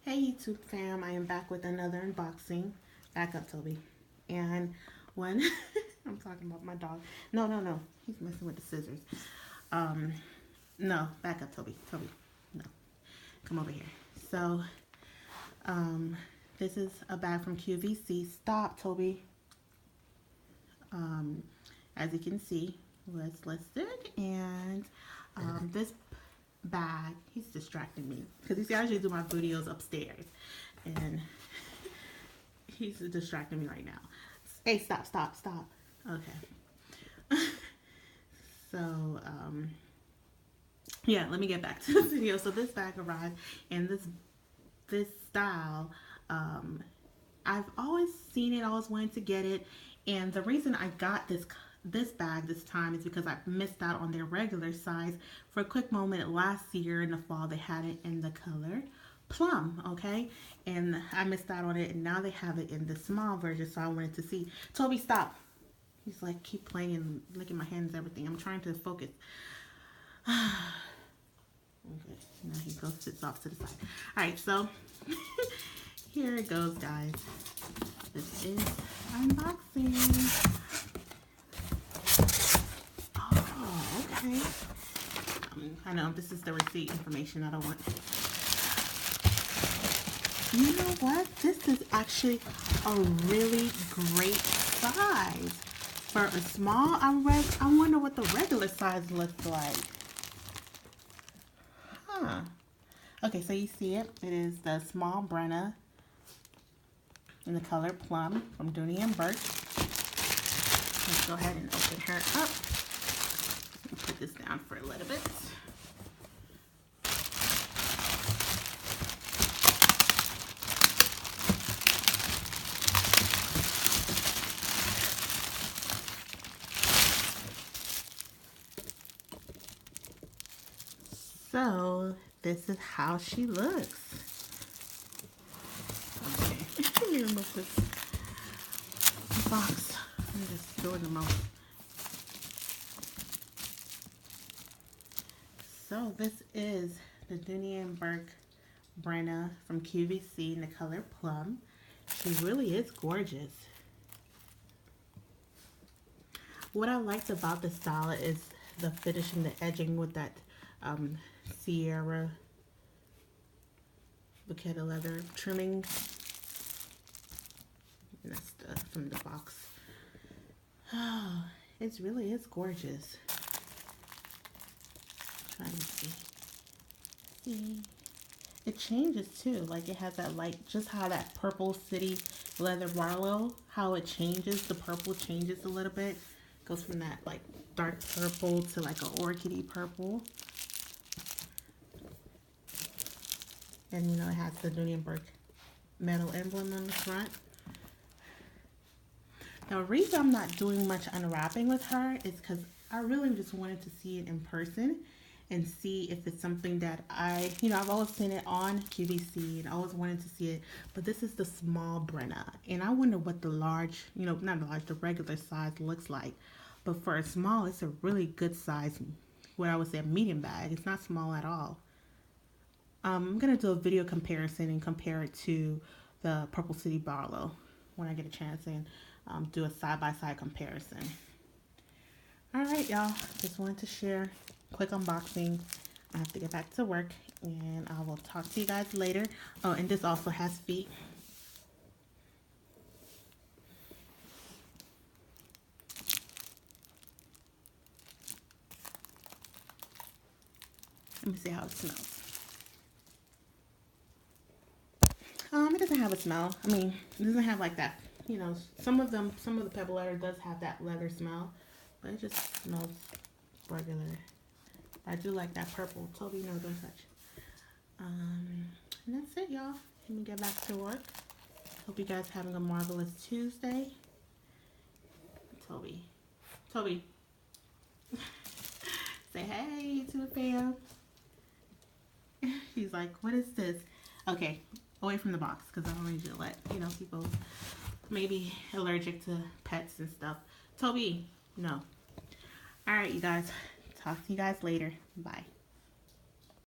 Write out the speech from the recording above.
Hey YouTube fam, I am back with another unboxing. Back up, Toby. And when I'm talking about my dog. No. He's messing with the scissors. No, back up, Toby. No. Come over here. So, this is a bag from QVC. Stop, Toby. As you can see, was listed, and this bag, he's distracting me because you see I usually do my videos upstairs and he's distracting me right now. Hey, stop. Okay. So yeah, let me get back to the video. So this bag arrived, and this style, I've always seen it, always wanted to get it, and the reason I got this bag this time is because I missed out on their regular size. For a quick moment last year in the fall, they had it in the color plum, okay, and I missed out on it, and now they have it in the small version. So I wanted to see. Toby, stop. He's like, keep playing and licking my hands, everything. I'm trying to focus. Okay, now he goes, sits off to the side. All right, so here it goes, guys. This is unboxing. Okay. I know this is the receipt information I don't want. You know what? This is actually a really great size. For a small, I wonder what the regular size looks like. Huh. Okay, so you see it. It is the small Brenna in the color plum from Dooney and Bourke. Let's go ahead and open her up. Put this down for a little bit. So this is how she looks. Okay, let me remove this box. I'm just doing the most. So this is the Dooney and Bourke Brenna from QVC in the color plum. She really is gorgeous. What I liked about the style is the finishing, the edging with that Sierra bucket of leather trimming. And that's from the box. Oh, it really is gorgeous. Trying to see. It changes too. Like it has that light, just how that purple city leather Barlow, how it changes. The purple changes a little bit. Goes from that like dark purple to like an orchidy purple. And you know, it has the Dooney and Bourke metal emblem on the front. Now, the reason I'm not doing much unwrapping with her is because I really just wanted to see it in person and see if it's something that I've always seen it on QVC and I always wanted to see it, but this is the small Brenna, and I wonder what the large, not the large, the regular size looks like. But for a small, it's a really good size, what I would say a medium bag. It's not small at all. I'm going to do a video comparison and compare it to the Purple City Barlow when I get a chance, and do a side-by-side comparison. Alright, y'all. Just wanted to share a quick unboxing. I have to get back to work, and I will talk to you guys later. Oh, and this also has feet. Let me see how it smells. It doesn't have a smell. I mean, it doesn't have like that, some of the pebble leather does have that leather smell, but it just smells regular. I do like that purple. Toby, no, don't touch. And that's it, y'all. Let me get back to work. Hope you guys having a marvelous Tuesday. Toby. Say hey to the fam. He's like, what is this? Okay, away from the box, because I don't need you to let, people maybe allergic to pets and stuff. Toby, no. Alright, you guys. Talk to you guys later. Bye.